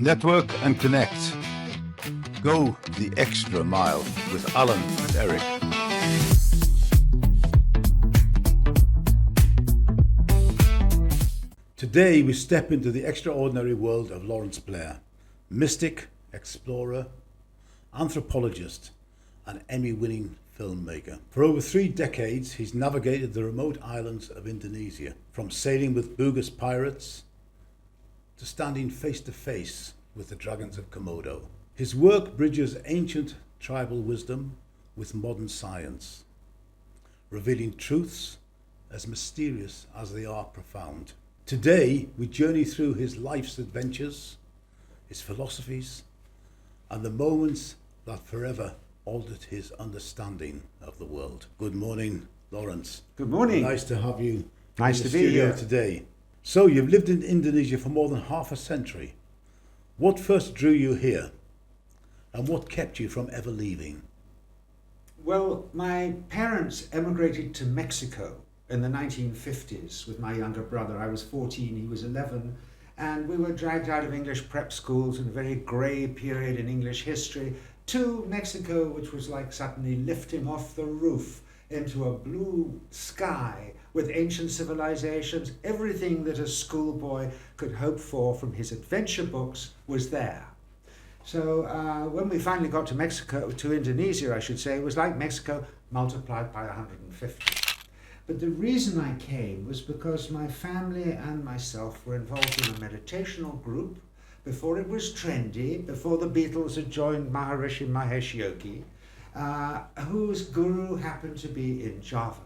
Network and connect. Go the extra mile with Alan and Eric. Today we step into the extraordinary world of Lawrence Blair, mystic, explorer, anthropologist, and Emmy-winning filmmaker. For over 3 decades, he's navigated the remote islands of Indonesia, from sailing with Bugis pirates to standing face to face with the dragons of Komodo. His work bridges ancient tribal wisdom with modern science, revealing truths as mysterious as they are profound. Today, we journey through his life's adventures, his philosophies, and the moments that forever altered his understanding of the world. Good morning, Lawrence. Good morning. Nice to have you Nice in to the be studio here today. So, you've lived in Indonesia for more than half a century. What first drew you here, and what kept you from ever leaving? Well, my parents emigrated to Mexico in the 1950s with my younger brother. I was 14, he was 11, and we were dragged out of English prep schools in a very grey period in English history to Mexico, which was like suddenly lifting off the roof into a blue sky with ancient civilizations. Everything that a schoolboy could hope for from his adventure books was there. So when we finally got to Mexico, to Indonesia I should say, it was like Mexico multiplied by 150. But the reason I came was because my family and myself were involved in a meditational group before it was trendy, before the Beatles had joined Maharishi Mahesh Yogi, whose guru happened to be in Java.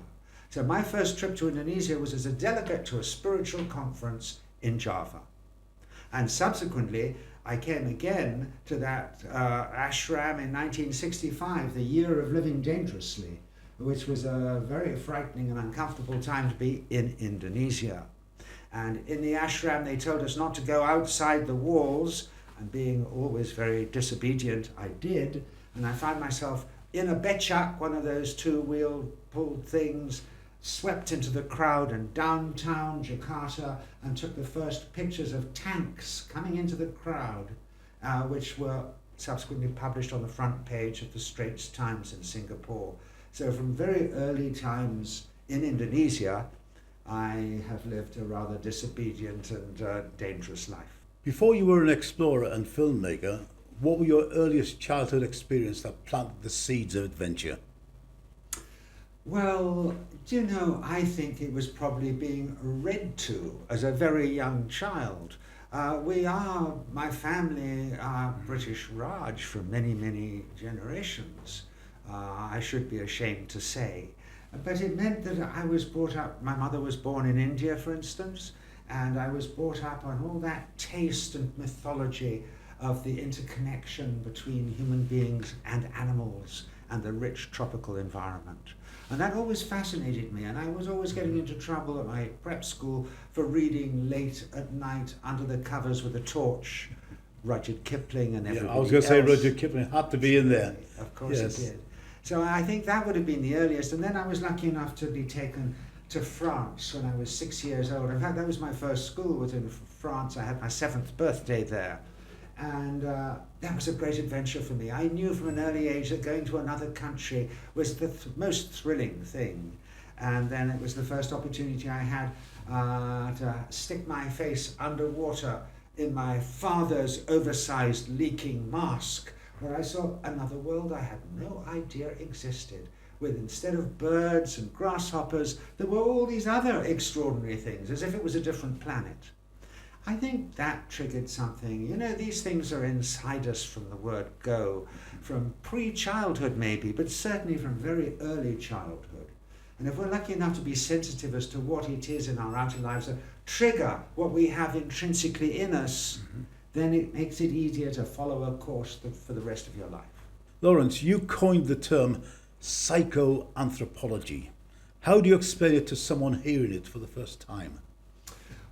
So my first trip to Indonesia was as a delegate to a spiritual conference in Java. And subsequently, I came again to that ashram in 1965, the year of living dangerously, which was a very frightening and uncomfortable time to be in Indonesia. And in the ashram, they told us not to go outside the walls, and being always very disobedient, I did. And I found myself in a becak, one of those 2-wheel pulled things, swept into the crowd in downtown Jakarta and took the first pictures of tanks coming into the crowd, which were subsequently published on the front page of the Straits Times in Singapore. So from very early times in Indonesia, I have lived a rather disobedient and dangerous life. Before you were an explorer and filmmaker, what were your earliest childhood experience that planted the seeds of adventure? Well, do you know, I think it was probably being read to as a very young child. My family are British Raj from many, many generations. I should be ashamed to say. But it meant that I was brought up, my mother was born in India, for instance, and I was brought up on all that taste and mythology of the interconnection between human beings and animals and the rich tropical environment. And that always fascinated me, and I was always getting into trouble at my prep school for reading late at night under the covers with a torch, Rudyard Kipling and everybody else. I was going to say Rudyard Kipling had to be in there. Of course it did. So I think that would have been the earliest, and then I was lucky enough to be taken to France when I was 6 years old. In fact, that was my first school, was in France. I had my 7th birthday there. And that was a great adventure for me. I knew from an early age that going to another country was the most thrilling thing. And then it was the first opportunity I had to stick my face underwater in my father's oversized leaking mask, where I saw another world I had no idea existed, with instead of birds and grasshoppers, there were all these other extraordinary things, as if it was a different planet. I think that triggered something. You know, these things are inside us from the word go, from pre-childhood maybe, but certainly from very early childhood. And if we're lucky enough to be sensitive as to what it is in our outer lives that trigger what we have intrinsically in us, then it makes it easier to follow a course for the rest of your life. Lawrence, you coined the term psychoanthropology. How do you explain it to someone hearing it for the first time?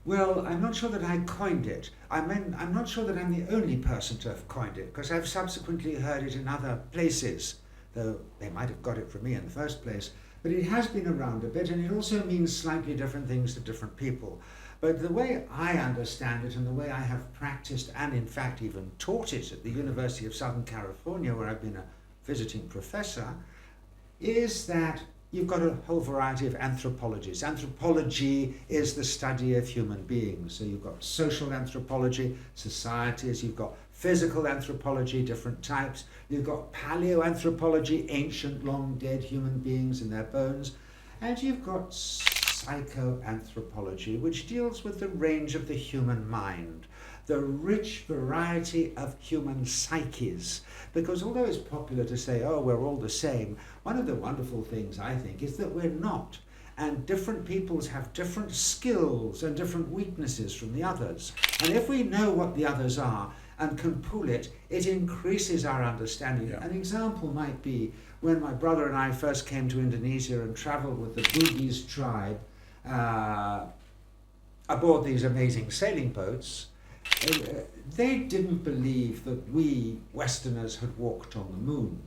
Well, I'm not sure that I coined it. I'm not sure that I'm the only person to have coined it, because I've subsequently heard it in other places, though they might have got it from me in the first place. but it has been around a bit, and it also means slightly different things to different people. But the way I understand it, and the way I have practiced and in fact even taught it at the University of Southern California, where I've been a visiting professor, is that you've got a whole variety of anthropologies. Anthropology is the study of human beings. So you've got social anthropology, societies, you've got physical anthropology, different types, you've got paleoanthropology, ancient, long dead human beings and their bones, and you've got psychoanthropology, which deals with the range of the human mind, the rich variety of human psyches. Because although it's popular to say, oh, we're all the same, one of the wonderful things, I think, is that we're not. And different peoples have different skills and different weaknesses from the others. And if we know what the others are and can pool it, it increases our understanding. Yeah. An example might be when my brother and I first came to Indonesia and traveled with the Bugis tribe aboard these amazing sailing boats. They didn't believe that we Westerners had walked on the moon,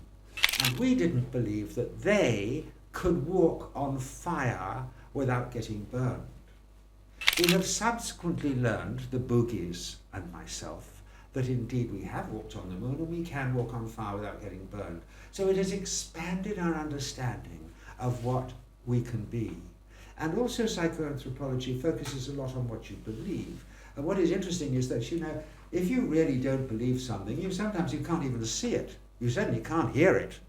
and we didn't believe that they could walk on fire without getting burned. We have subsequently learned, the Bugis and myself, that indeed we have walked on the moon and we can walk on fire without getting burned. So it has expanded our understanding of what we can be. And also psychoanthropology focuses a lot on what you believe. And what is interesting is that, if you really don't believe something, sometimes you can't even see it. You certainly can't hear it.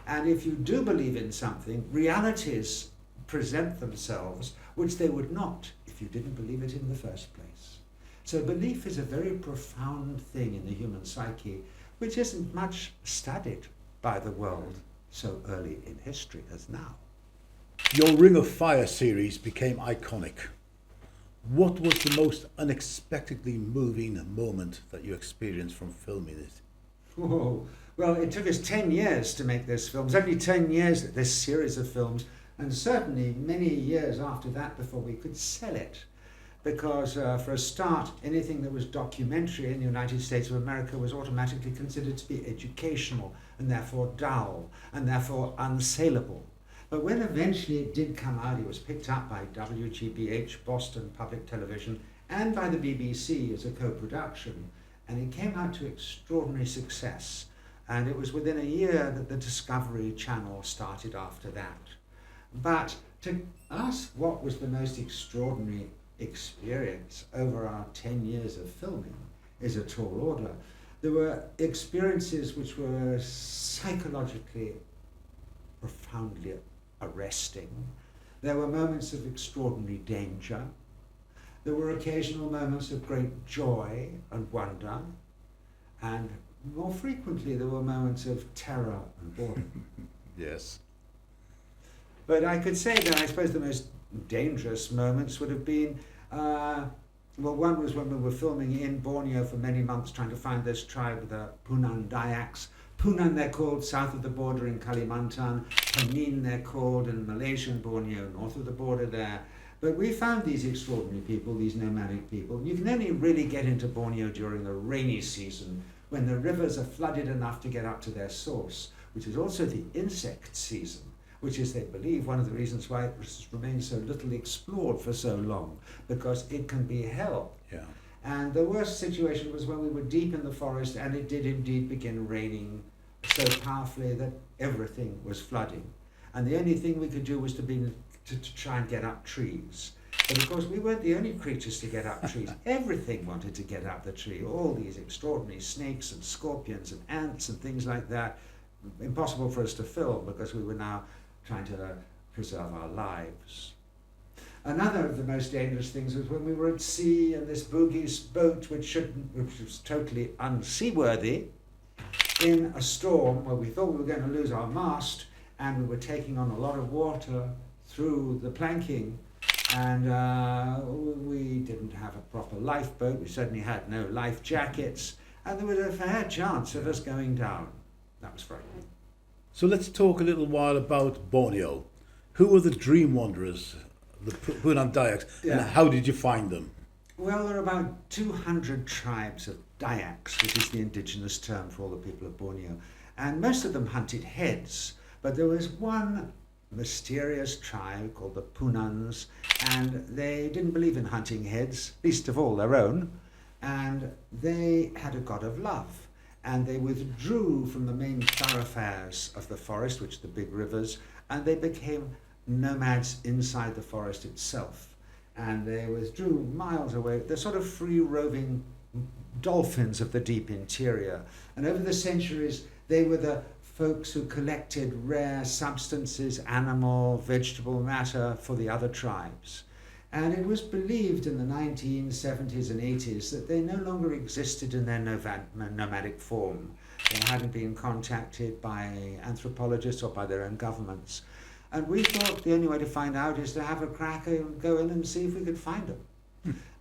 And if you do believe in something, realities present themselves which they would not if you didn't believe it in the first place. So belief is a very profound thing in the human psyche, which isn't much studied by the world so early in history as now. Your Ring of Fire series became iconic. What was the most unexpectedly moving moment that you experienced from filming it? Oh, well, it took us 10 years to make this film. It was only 10 years, this series of films, and certainly many years after that before we could sell it. Because for a start, anything that was documentary in the United States of America was automatically considered to be educational and therefore dull and therefore unsaleable. But when eventually it did come out, it was picked up by WGBH, Boston Public Television, and by the BBC as a co-production, and it came out to extraordinary success. And it was within a year that the Discovery Channel started after that. But to ask what was the most extraordinary experience over our 10 years of filming is a tall order. There were experiences which were psychologically profoundly arresting. There were moments of extraordinary danger. There were occasional moments of great joy and wonder. And more frequently, there were moments of terror and boredom. Yes. But I could say that I suppose the most dangerous moments would have been, one was when we were filming in Borneo for many months trying to find this tribe, the Punan Dayaks. Punan they're called south of the border in Kalimantan, Penin they're called in Malaysian Borneo, north of the border there. But we found these extraordinary people, these nomadic people. You can only really get into Borneo during the rainy season, when the rivers are flooded enough to get up to their source, which is also the insect season, which is, they believe, one of the reasons why it has remained so little explored for so long, because it can be hell. Yeah. And the worst situation was when we were deep in the forest and it did indeed begin raining so powerfully that everything was flooding. And the only thing we could do was to try and get up trees. But of course we weren't the only creatures to get up trees. Everything wanted to get up the tree. All these extraordinary snakes and scorpions and ants and things like that. Impossible for us to film because we were now trying to preserve our lives. Another of the most dangerous things was when we were at sea and this Bugis boat, which was totally unseaworthy, in a storm where we thought we were going to lose our mast, and we were taking on a lot of water through the planking, and we didn't have a proper lifeboat. We certainly had no life jackets, and there was a fair chance of us going down. That was frightening. So let's talk a little while about Borneo. Who were the dream wanderers, the Punan Dayaks, and how did you find them? Well, there are about 200 tribes of Dayaks, which is the indigenous term for all the people of Borneo, and most of them hunted heads. But there was one mysterious tribe called the Punans, and they didn't believe in hunting heads, least of all their own, and they had a god of love, and they withdrew from the main thoroughfares of the forest, which are the big rivers, and they became nomads inside the forest itself, and they withdrew miles away. They're sort of free-roving dolphins of the deep interior, and over the centuries they were the folks who collected rare substances, animal, vegetable matter for the other tribes. And it was believed in the 1970s and 80s that they no longer existed in their nomadic form. They hadn't been contacted by anthropologists or by their own governments. And we thought the only way to find out is to have a crack and go in and see if we could find them.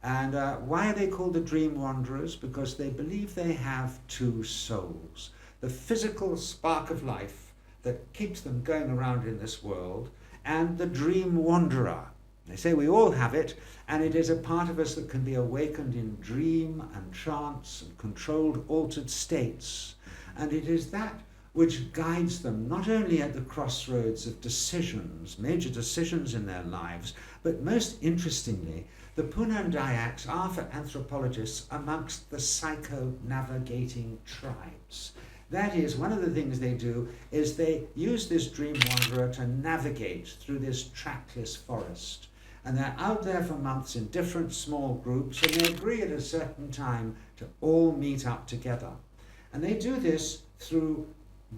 And why are they called the dream wanderers? Because they believe they have two souls. The physical spark of life that keeps them going around in this world, and the dream wanderer. They say we all have it, and it is a part of us that can be awakened in dream and trance and controlled, altered states. And it is that which guides them not only at the crossroads of decisions, major decisions in their lives, but most interestingly, the Punan Dayaks are, for anthropologists, amongst the psycho-navigating tribes. That is, one of the things they do is they use this dream wanderer to navigate through this trackless forest. And they're out there for months in different small groups, and they agree at a certain time to all meet up together. And they do this through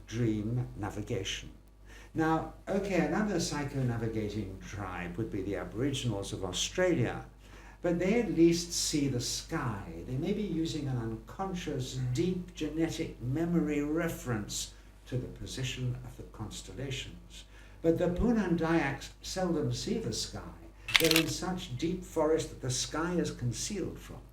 dream navigation. Now, okay, another psycho-navigating tribe would be the Aboriginals of Australia, but they at least see the sky. They may be using an unconscious, deep genetic memory reference to the position of the constellations. But the Punan Dayaks seldom see the sky. They're in such deep forest that the sky is concealed from them.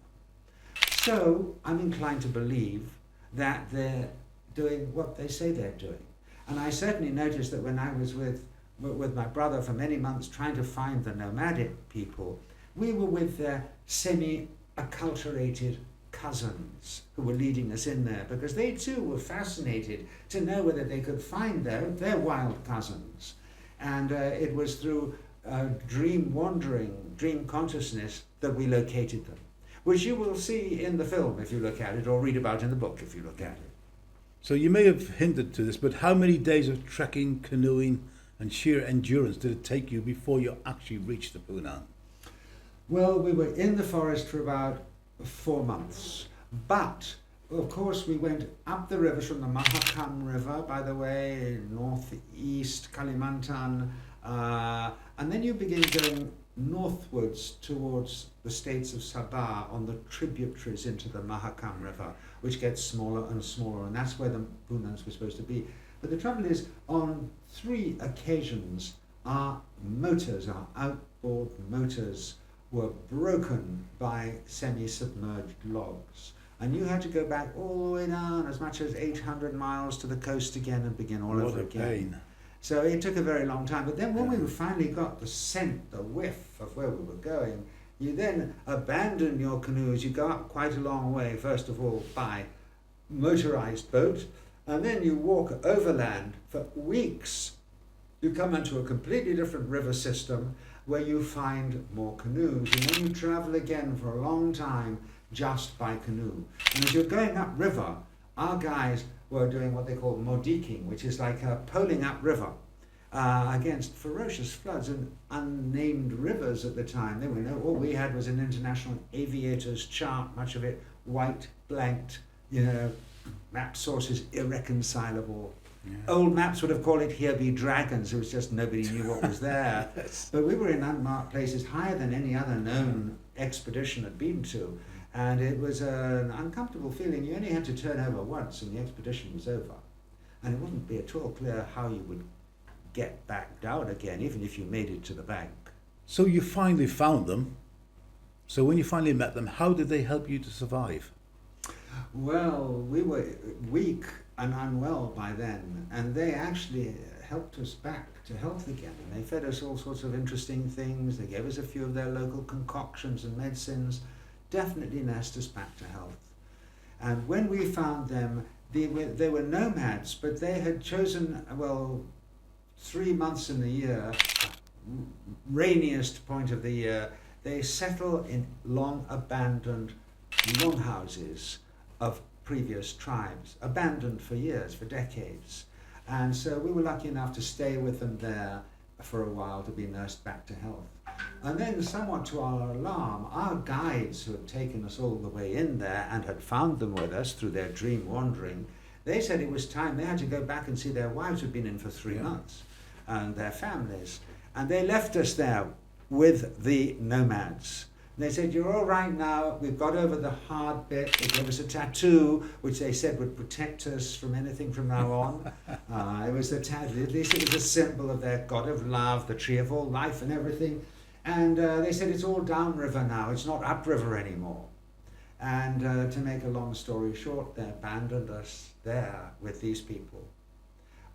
So I'm inclined to believe that they're doing what they say they're doing. And I certainly noticed that when I was with my brother for many months trying to find the nomadic people, we were with their semi-acculturated cousins who were leading us in there, because they too were fascinated to know whether they could find their wild cousins. And it was through dream wandering, dream consciousness that we located them, which you will see in the film if you look at it, or read about in the book if you look at it. So you may have hinted to this, but how many days of trekking, canoeing and sheer endurance did it take you before you actually reached the Punan? Well, we were in the forest for about 4 months, but of course we went up the rivers from the Mahakam River, by the way, northeast Kalimantan, and then you begin going northwards towards the states of Sabah on the tributaries into the Mahakam River, which gets smaller and smaller, and that's where the Punans were supposed to be. But the trouble is, on 3 occasions, our motors, our outboard motors, were broken by semi-submerged logs. And you had to go back all the way down as much as 800 miles to the coast again and begin all over again. What a pain. So it took a very long time. But then when we finally got the scent, the whiff of where we were going, you then abandon your canoes. You go up quite a long way, first of all, by motorized boat, and then you walk overland for weeks. You come into a completely different river system where you find more canoes, and then you travel again for a long time just by canoe. And as you're going upriver, our guys were doing what they call modiking, which is like poling upriver against ferocious floods and unnamed rivers at the time. They were all we had was an international aviator's chart, much of it white, blanked, map sources irreconcilable. Yeah. Old maps would have called it "Here be dragons." It was just nobody knew what was there. Yes. But we were in unmarked places higher than any other known expedition had been to. And it was an uncomfortable feeling. You only had to turn over once and the expedition was over. And it wouldn't be at all clear how you would get back down again, even if you made it to the bank. So you finally found them. So when you finally met them, how did they help you to survive? Well, we were weak and unwell by then, and they actually helped us back to health again. And they fed us all sorts of interesting things. They gave us a few of their local concoctions and medicines. Definitely nursed us back to health. And when we found them, they were nomads, but they had chosen, 3 months in the year, rainiest point of the year, they settle in long abandoned longhouses of previous tribes, abandoned for years, for decades. And so we were lucky enough to stay with them there for a while to be nursed back to health. And then, somewhat to our alarm, our guides who had taken us all the way in there and had found them with us through their dream wandering, they said it was time. They had to go back and see their wives who'd been in for 3 months and their families. And they left us there with the nomads. They said, you're all right now, we've got over the hard bit. They gave us a tattoo, which they said would protect us from anything from now on. It was the tattoo, at least it was a symbol of their God of love, the tree of all life and everything. And they said, it's all downriver now, it's not upriver anymore. And to make a long story short, they abandoned us there with these people,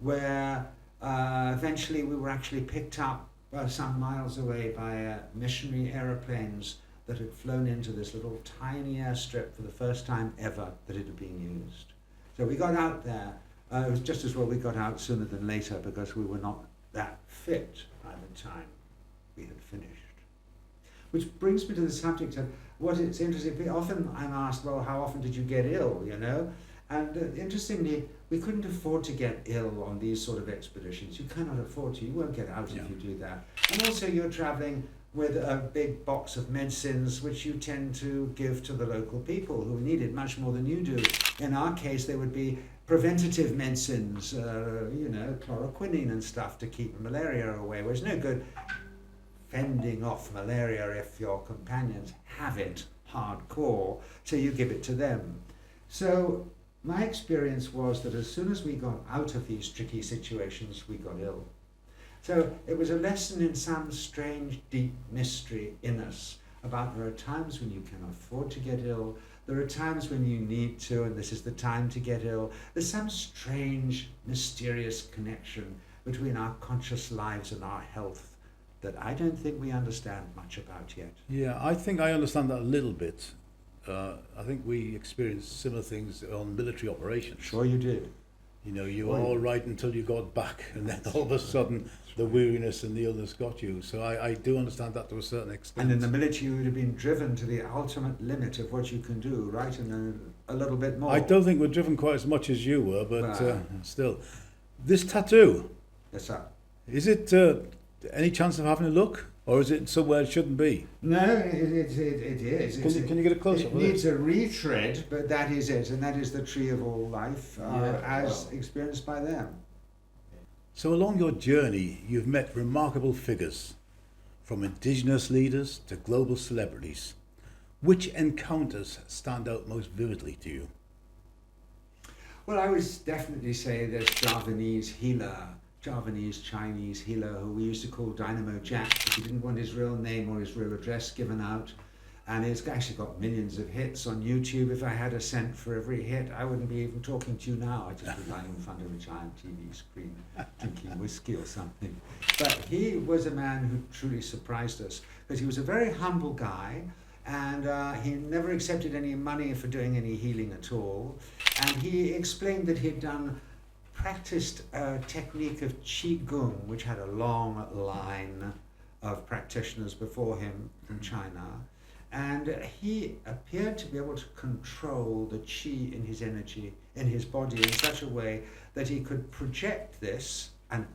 where eventually we were actually picked up some miles away by missionary aeroplanes that had flown into this little tiny airstrip for the first time ever that it had been used. So we got out there. It was just as well we got out sooner than later, because we were not that fit by the time we had finished. Which brings me to the subject of what it's interesting. Often I'm asked, well, how often did you get ill, you know? And interestingly, we couldn't afford to get ill on these sort of expeditions. You cannot afford to. You won't get out if you do that. And also you're traveling with a big box of medicines which you tend to give to the local people who need it much more than you do. In our case, they would be preventative medicines, chloroquine and stuff to keep malaria away, which is no good fending off malaria if your companions have it hardcore, so you give it to them. So my experience was that as soon as we got out of these tricky situations, we got ill. So it was a lesson in some strange, deep mystery in us about there are times when you can afford to get ill, there are times when you need to, and this is the time to get ill. There's some strange, mysterious connection between our conscious lives and our health that I don't think we understand much about yet. Yeah, I think I understand that a little bit. I think we experienced similar things on military operations. Sure you did. You know, you were all right until you got back, and then all of a sudden the weariness and the illness got you. So I do understand that to a certain extent. And in the military you would have been driven to the ultimate limit of what you can do, right? And then a little bit more. I don't think we're driven quite as much as you were, but still. This tattoo, yes, sir. is it any chance of having a look? Or is it somewhere it shouldn't be? No, it is. Can you get a close-up? It needs a retread, but that is it, and that is the tree of all life, as experienced by them. So along your journey, you've met remarkable figures, from indigenous leaders to global celebrities. Which encounters stand out most vividly to you? Well, I would definitely say there's Javanese Chinese healer who we used to call Dynamo Jack because he didn't want his real name or his real address given out. And it's actually got millions of hits on YouTube. If I had a cent for every hit, I wouldn't be even talking to you now. I'd just be lying in front of a giant TV screen drinking whiskey or something. But he was a man who truly surprised us because he was a very humble guy, and he never accepted any money for doing any healing at all. And he explained that he'd practiced a technique of Qigong, which had a long line of practitioners before him from China. And he appeared to be able to control the qi in his energy, in his body, in such a way that he could project this and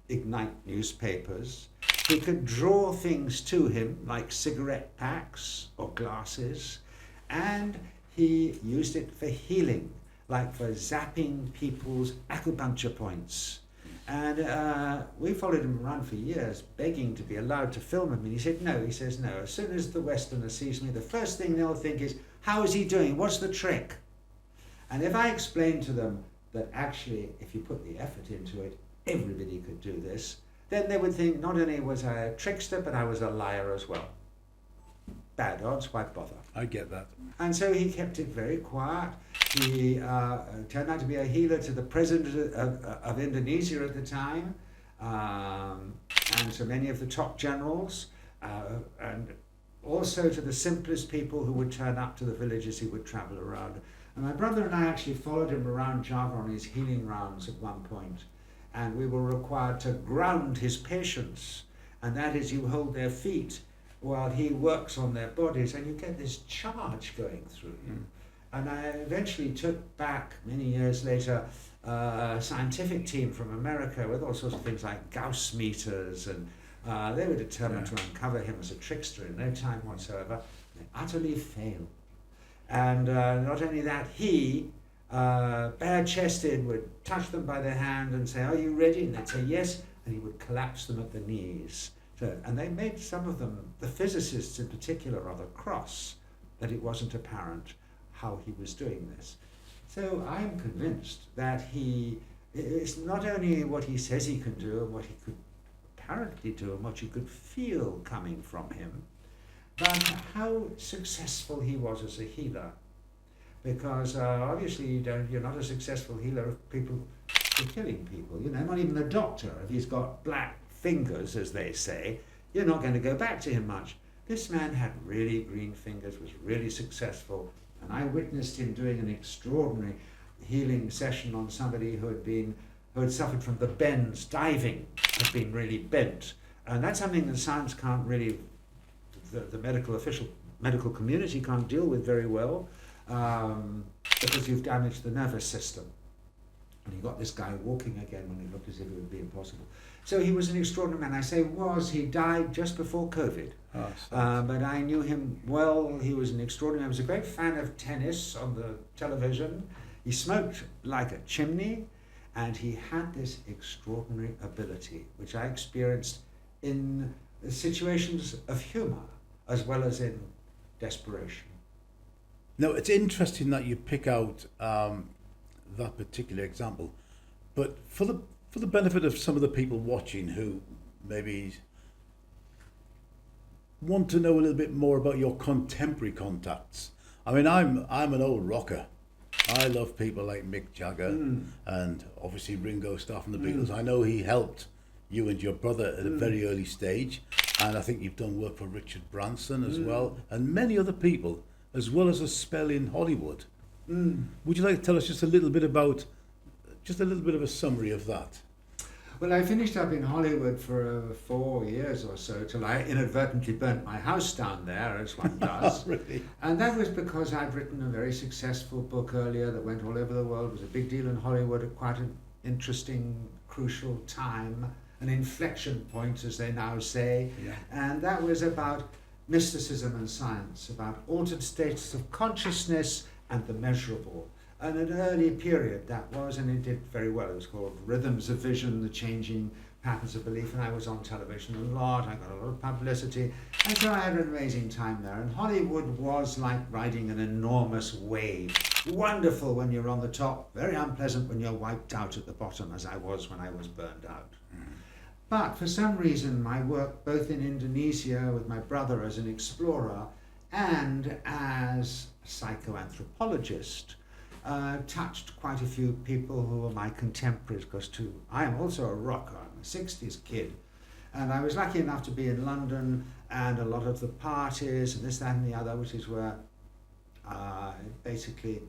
ignite newspapers. He could draw things to him, like cigarette packs or glasses, and he used it for healing, like for zapping people's acupuncture points. And we followed him around for years, begging to be allowed to film him. And he said, no. He says, no. As soon as the Westerner sees me, the first thing they'll think is, how is he doing? What's the trick? And if I explained to them that actually, if you put the effort into it, everybody could do this, then they would think not only was I a trickster, but I was a liar as well. Bad odds, why bother? I get that. And so he kept it very quiet. He turned out to be a healer to the president of Indonesia at the time, and to many of the top generals, and also to the simplest people who would turn up to the villages he would travel around. And my brother and I actually followed him around Java on his healing rounds at one point. and we were required to ground his patients, and that is you hold their feet while he works on their bodies, and you get this charge going through you. And I eventually took back, many years later, a scientific team from America with all sorts of things like Gauss meters, and they were determined to uncover him as a trickster in no time whatsoever. They utterly failed. And not only that, he, bare-chested, would touch them by the hand and say, "Are you ready?" And they'd say, "Yes," and he would collapse them at the knees. And they made some of them, the physicists in particular, rather cross that it wasn't apparent how he was doing this. So I'm convinced that it's not only what he says he can do and what he could apparently do and what you could feel coming from him, but how successful he was as a healer. Because obviously you're not a successful healer if people are killing people. Not even the doctor. If he's got black fingers, as they say, you're not going to go back to him much. This man had really green fingers, was really successful, and I witnessed him doing an extraordinary healing session on somebody who had suffered from the bends, diving, had been really bent. And that's something that science can't really, the medical community can't deal with very well, because you've damaged the nervous system. And he got this guy walking again when it looked as if it would be impossible. So he was an extraordinary man. I say he died just before COVID. But I knew him well. He was an extraordinary man. He was a great fan of tennis on the television. He smoked like a chimney, and he had this extraordinary ability, which I experienced in situations of humor as well as in desperation. No, it's interesting that you pick out that particular example, but for the benefit of some of the people watching who maybe want to know a little bit more about your contemporary contacts. I mean, I'm an old rocker. I love people like Mick Jagger and obviously Ringo Starr from the Beatles. I know he helped you and your brother at a very early stage, and I think you've done work for Richard Branson as well, and many other people, as well as a spell in Hollywood. Would you like to tell us just a little bit of a summary of that? Well, I finished up in Hollywood for 4 years or so till I inadvertently burnt my house down there, as one does. Really? And that was because I'd written a very successful book earlier that went all over the world. It was a big deal in Hollywood at quite an interesting, crucial time, an inflection point, as they now say. Yeah. And that was about mysticism and science, about altered states of consciousness and the measurable. And an early period that was, and it did very well. It was called Rhythms of Vision, the Changing Patterns of Belief, and I was on television a lot. I got a lot of publicity, and so I had an amazing time there. And Hollywood was like riding an enormous wave. Wonderful when you're on the top, very unpleasant when you're wiped out at the bottom, as I was when I was burned out. But for some reason, my work both in Indonesia with my brother as an explorer and as a psychoanthropologist touched quite a few people who were my contemporaries, because I am also a rocker. I'm a 60s kid, and I was lucky enough to be in London and a lot of the parties and this, that and the other, which is where basically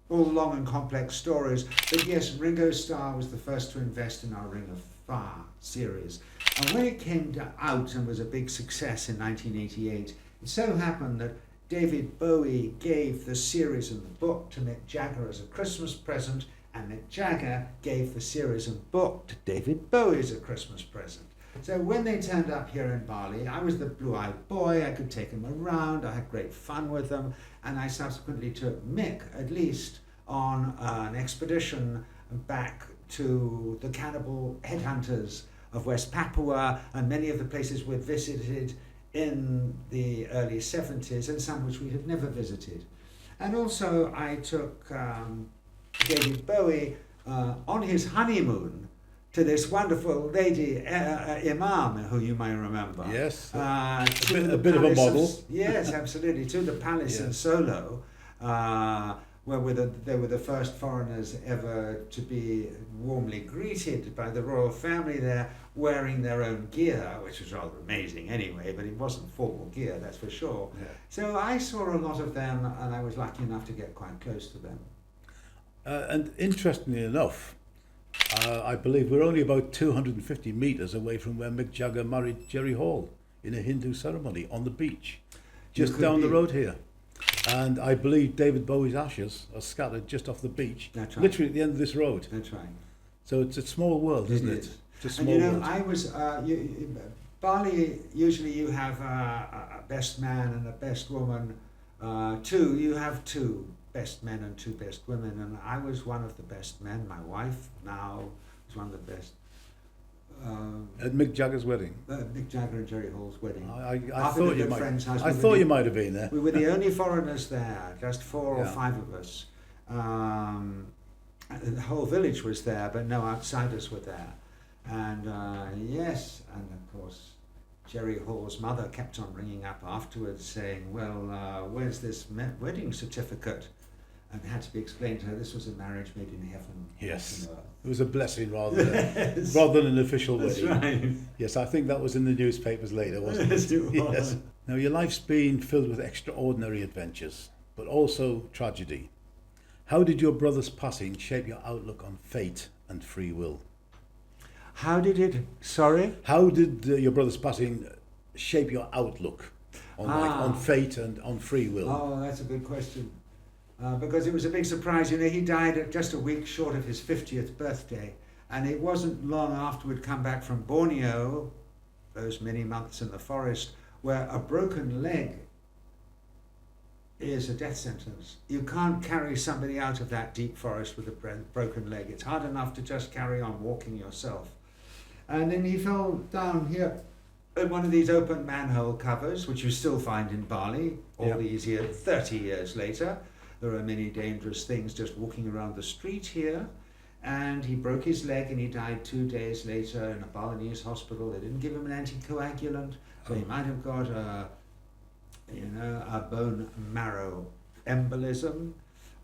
all long and complex stories. But yes, Ringo Starr was the first to invest in our Ring of Fire series, and when it came out and was a big success in 1988, it so happened that David Bowie gave the series and the book to Mick Jagger as a Christmas present, and Mick Jagger gave the series and book to David Bowie as a Christmas present. So when they turned up here in Bali, I was the blue-eyed boy. I could take them around. I had great fun with them, and I subsequently took Mick, at least, on an expedition back to the cannibal headhunters of West Papua and many of the places we'd visited in the early 70s, and some which we had never visited. And also I took David Bowie on his honeymoon to this wonderful lady, Iman, who you may remember. Yes, a bit of a model. Yes, absolutely, to the palace in Solo, where they were the first foreigners ever to be warmly greeted by the royal family there, wearing their own gear, which was rather amazing anyway, but it wasn't formal gear, that's for sure. Yeah. So I saw a lot of them, and I was lucky enough to get quite close to them. And interestingly enough, I believe we're only about 250 metres away from where Mick Jagger married Jerry Hall in a Hindu ceremony on the beach, just down the road here. And I believe David Bowie's ashes are scattered just off the beach, That's right. literally at the end of this road. That's right. So it's a small world, isn't it? It's a small And you know, world. I was Bali. Usually, you have a best man and a best woman. You have two best men and two best women, and I was one of the best men. My wife now was one of the best. At Mick Jagger's wedding. Mick Jagger and Jerry Hall's wedding. I After thought the you good might. friend's house, I thought you might have been there. We were the only foreigners there, just 4 or Yeah. 5 of us. The whole village was there, but no outsiders were there. And yes, and of course, Jerry Hall's mother kept on ringing up afterwards saying, well, where's this wedding certificate? And it had to be explained to her this was a marriage made in heaven. Yes. On earth. It was a blessing rather than, Yes. rather than an official That's wedding. right. Yes, I think that was in the newspapers later, wasn't Yes, it? it was. Yes. Now, your life's been filled with extraordinary adventures, but also tragedy. How did your brother's passing shape your outlook on fate and free will? How did it? Sorry? How did your brother's passing shape your outlook on fate and on free will? Oh, that's a good question. Because it was a big surprise. You know, he died just a week short of his 50th birthday. And it wasn't long after we'd come back from Borneo, those many months in the forest, where a broken leg is a death sentence. You can't carry somebody out of that deep forest with a broken leg. It's hard enough to just carry on walking yourself. And then he fell down here at one of these open manhole covers, which you still find in Bali all these years, 30 years later. There are many dangerous things just walking around the street here. And he broke his leg and he died 2 days later in a Balinese hospital. They didn't give him an anticoagulant, so he might have got a bone marrow embolism.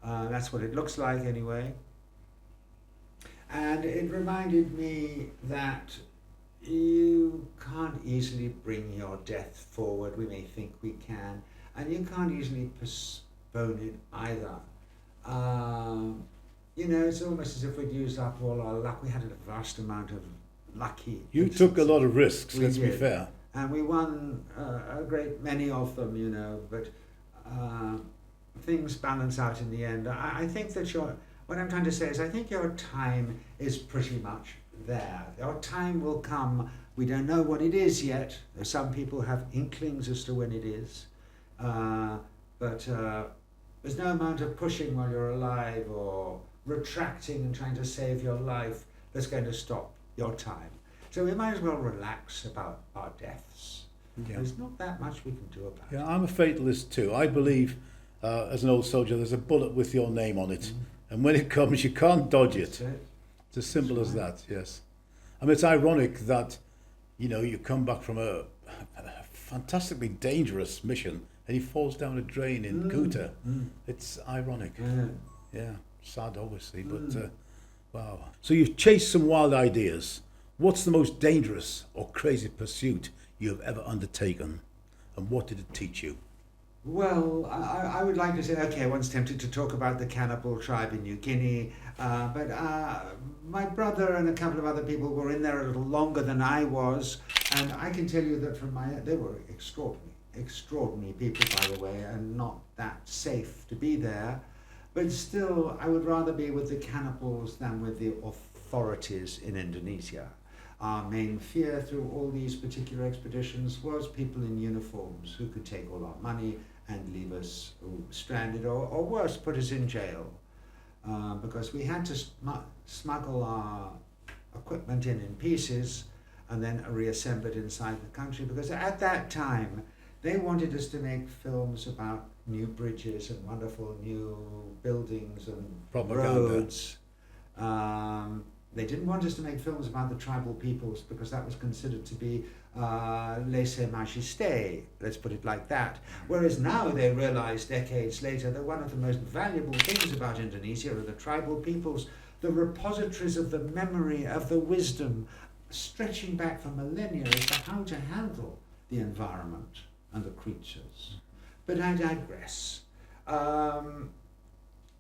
That's what it looks like anyway. And it reminded me that you can't easily bring your death forward. We may think we can, and you can't easily postpone it either. You know, it's almost as if we'd used up all our luck. We had a vast amount of lucky. You took a lot of risks, let's be did. fair. And we won a great many of them, you know, but things balance out in the end. I think that what I'm trying to say is I think your time is pretty much there. Your time will come. We don't know what it is yet. Some people have inklings as to when it is. But there's no amount of pushing while you're alive or retracting and trying to save your life that's going to stop your time. So we might as well relax about our deaths. Yeah. There's not that much we can do about it. Yeah, I'm a fatalist too. I believe, as an old soldier, there's a bullet with your name on it. And when it comes, you can't dodge it. That's it. It's as simple as that, yes. I mean, it's ironic that, you know, you come back from a fantastically dangerous mission and he falls down a drain in Ghouta. It's ironic. Yeah, sad obviously, but wow. So you've chased some wild ideas. What's the most dangerous or crazy pursuit you have ever undertaken? And what did it teach you? Well, I would like to say, okay, I once tempted to talk about the cannibal tribe in New Guinea, but my brother and a couple of other people were in there a little longer than I was, and I can tell you that they were extraordinary people, by the way, and not that safe to be there. But still, I would rather be with the cannibals than with the authorities in Indonesia. Our main fear through all these particular expeditions was people in uniforms who could take all our money and leave us stranded, or worse, put us in jail. Because we had to smuggle our equipment in pieces and then reassemble it inside the country, because at that time they wanted us to make films about new bridges and wonderful new buildings and Propaganda. roads. They didn't want us to make films about the tribal peoples because that was considered to be lèse-majesté, let's put it like that. Whereas now they realize, decades later, that one of the most valuable things about Indonesia are the tribal peoples, the repositories of the memory, of the wisdom, stretching back for millennia as to how to handle the environment and the creatures. But I digress.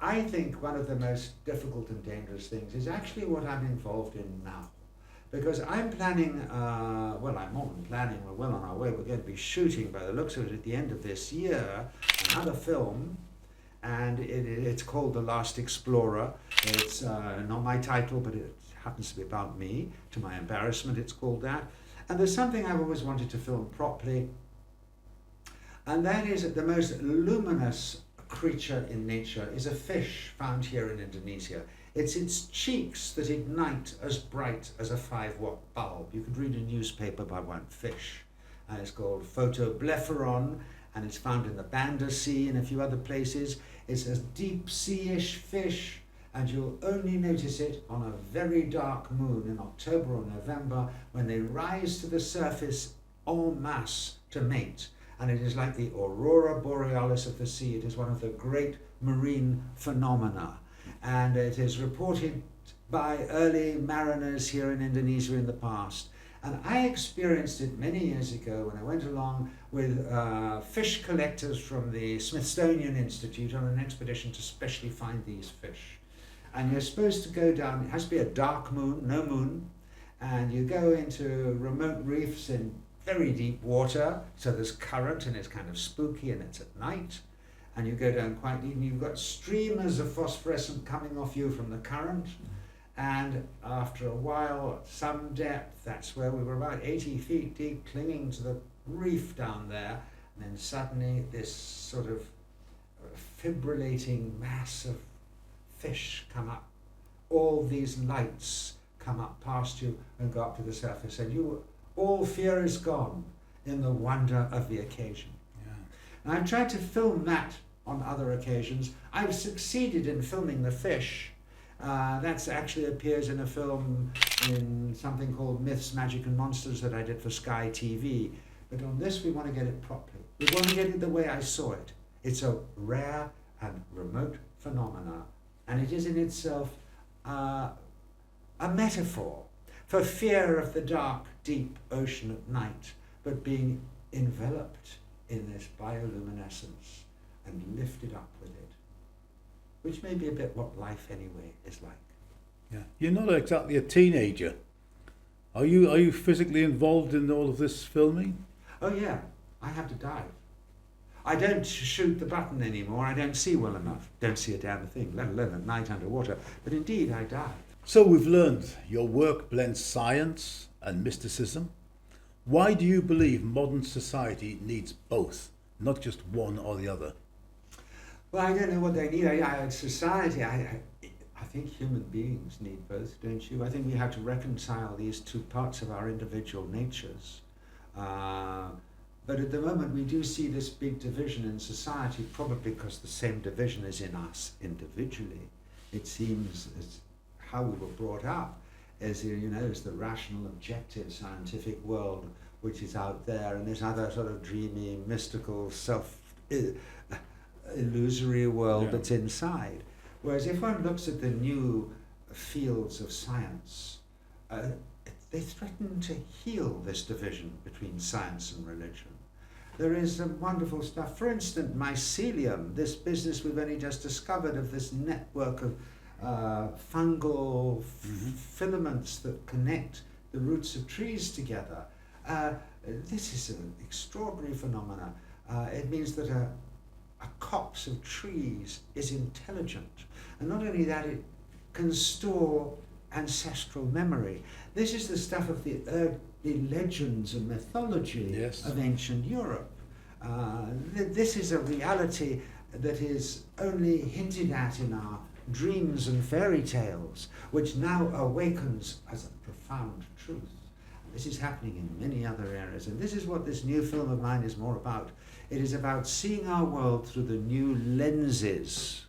I think one of the most difficult and dangerous things is actually what I'm involved in now. Because I'm planning, well, I'm more than planning, we're well on our way, we're going to be shooting, by the looks of it, at the end of this year, another film, and it's called The Last Explorer. It's not my title, but it happens to be about me. To my embarrassment, it's called that. And there's something I've always wanted to film properly, and that is that the most luminous creature in nature is a fish found here in Indonesia. It's its cheeks that ignite as bright as a 5-watt bulb. You could read a newspaper by one fish. And it's called photoblepharon, and it's found in the Banda Sea and a few other places. It's a deep sea-ish fish, and you'll only notice it on a very dark moon in October or November when they rise to the surface en masse to mate. And it is like the aurora borealis of the sea. It is one of the great marine phenomena. And it is reported by early mariners here in Indonesia in the past. And I experienced it many years ago when I went along with fish collectors from the Smithsonian Institute on an expedition to specially find these fish. And you're supposed to go down, it has to be a dark moon, no moon, and you go into remote reefs in very deep water, so there's current and it's kind of spooky and it's at night. And you go down quite deep and you've got streamers of phosphorescent coming off you from the current. And after a while, at some depth, that's where we were about 80 feet deep, clinging to the reef down there. And then suddenly this sort of fibrillating mass of fish come up. All these lights come up past you and go up to the surface. And all fear is gone in the wonder of the occasion. Yeah. And I've tried to film that on other occasions. I've succeeded in filming the fish. That actually appears in a film in something called Myths, Magic and Monsters that I did for Sky TV. But on this we want to get it properly. We want to get it the way I saw it. It's a rare and remote phenomena, and it is in itself a metaphor for fear of the dark, deep ocean at night, but being enveloped in this bioluminescence and lifted up with it, which may be a bit what life anyway is like. Yeah, you're not exactly a teenager. Are you physically involved in all of this filming? Oh yeah, I have to dive. I don't shoot the button anymore. I don't see well enough. Don't see a damn thing, let alone at night underwater. But indeed, I dive. So we've learned your work blends science and mysticism. Why do you believe modern society needs both, not just one or the other? Well, I don't know what they need. Society, I think human beings need both, don't you? I think we have to reconcile these two parts of our individual natures. But at the moment we do see this big division in society, probably because the same division is in us individually. It seems as how we were brought up, as there's the rational, objective, scientific world which is out there, and this other sort of dreamy, mystical, illusory world that's inside. Whereas if one looks at the new fields of science, they threaten to heal this division between science and religion. There is some wonderful stuff. For instance, mycelium, this business we've only just discovered of this network of fungal filaments that connect the roots of trees together. This is an extraordinary phenomena. It means that a copse of trees is intelligent. And not only that, it can store ancestral memory. This is the stuff of the early legends and mythology of ancient Europe. This is a reality that is only hinted at in our dreams and fairy tales, which now awakens as a profound truth. This is happening in many other areas, and this is what this new film of mine is more about. It is about seeing our world through the new lenses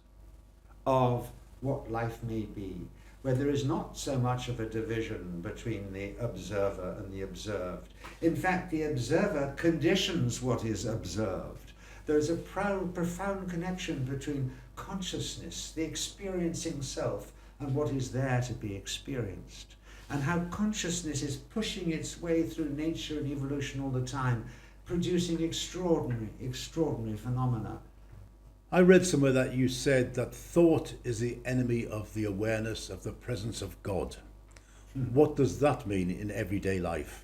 of what life may be, where there is not so much of a division between the observer and the observed. In fact, the observer conditions what is observed. There is a profound connection between consciousness, the experiencing self, and what is there to be experienced. And how consciousness is pushing its way through nature and evolution all the time, producing extraordinary, extraordinary phenomena. I read somewhere that you said that thought is the enemy of the awareness of the presence of God. What does that mean in everyday life?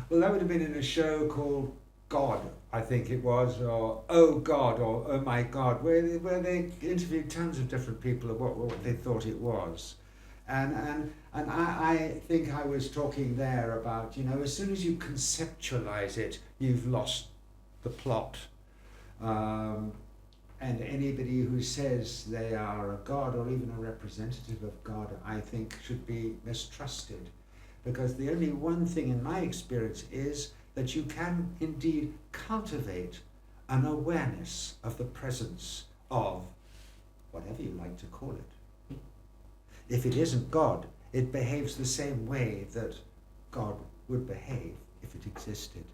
Well, that would have been in a show called God, I think it was, or Oh God, or Oh My God, where they interviewed tons of different people of what they thought it was. And I think I was talking there about, as soon as you conceptualize it, you've lost the plot. And anybody who says they are a god or even a representative of God, I think should be mistrusted. Because the only one thing in my experience is that you can indeed cultivate an awareness of the presence of whatever you like to call it. If it isn't God, it behaves the same way that God would behave if it existed.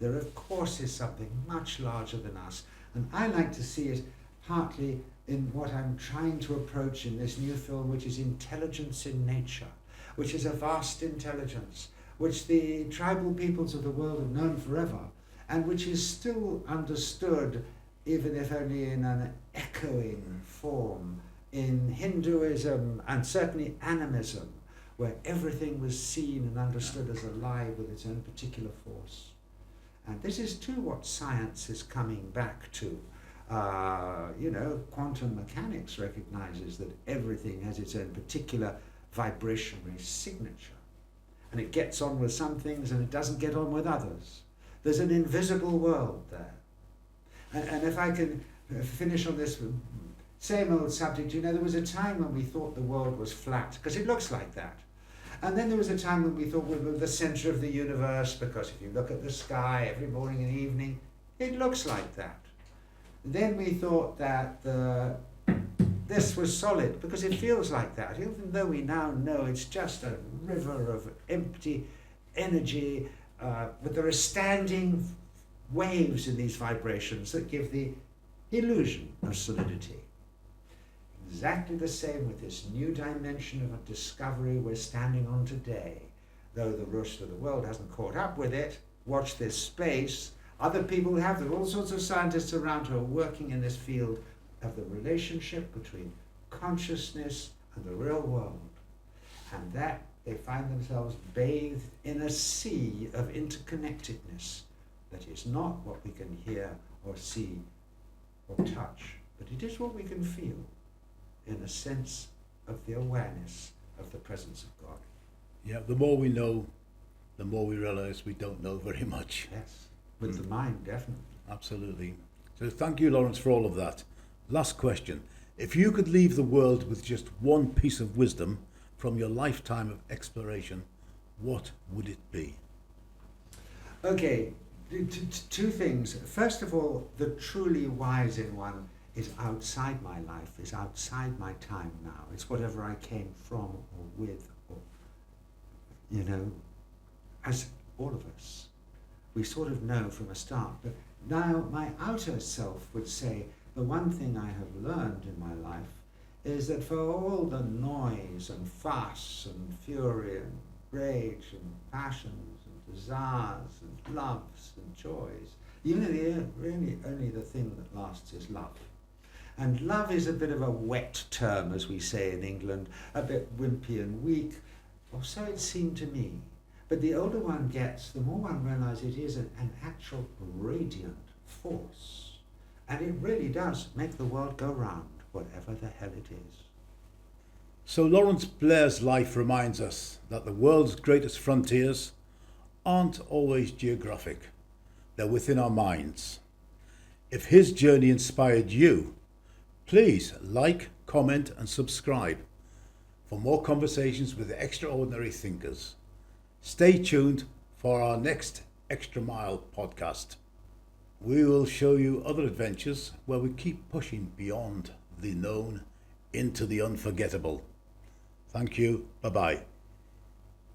There, of course, is something much larger than us. And I like to see it partly in what I'm trying to approach in this new film, which is intelligence in nature, which is a vast intelligence, which the tribal peoples of the world have known forever, and which is still understood, even if only in an echoing form, in Hinduism and certainly animism, where everything was seen and understood as alive with its own particular force. And this is too what science is coming back to. Quantum mechanics recognizes that everything has its own particular vibrationary signature. And it gets on with some things and it doesn't get on with others. There's an invisible world there. And if I can finish on this same old subject, there was a time when we thought the world was flat, because it looks like that. And then there was a time when we thought we were the center of the universe, because if you look at the sky every morning and evening, it looks like that. Then we thought that this was solid, because it feels like that, even though we now know it's just a river of empty energy, but there are standing waves in these vibrations that give the illusion of solidity. Exactly the same with this new dimension of a discovery we're standing on today. Though the rest of the world hasn't caught up with it, watch this space. Other people have. There are all sorts of scientists around who are working in this field of the relationship between consciousness and the real world. And that they find themselves bathed in a sea of interconnectedness that is not what we can hear or see or touch, but it is what we can feel in a sense of the awareness of the presence of God. Yeah, the more we know, the more we realize we don't know very much. Yes, with the mind, definitely. Absolutely. So thank you, Lawrence, for all of that. Last question. If you could leave the world with just one piece of wisdom from your lifetime of exploration, what would it be? Okay, two things. First of all, the truly wise in one is outside my life, is outside my time now. It's whatever I came from or with, or, as all of us. We sort of know from a start. But now my outer self would say, the one thing I have learned in my life is that for all the noise and fuss and fury and rage and passions and desires and loves and joys, really only the thing that lasts is love. And love is a bit of a wet term, as we say in England, a bit wimpy and weak, or so it seemed to me. But the older one gets, the more one realizes it is an actual radiant force. And it really does make the world go round, whatever the hell it is. So Lawrence Blair's life reminds us that the world's greatest frontiers aren't always geographic. They're within our minds. If his journey inspired you, please like, comment and subscribe for more conversations with extraordinary thinkers. Stay tuned for our next Extra Mile podcast. We will show you other adventures where we keep pushing beyond the known into the unforgettable. Thank you. Bye-bye.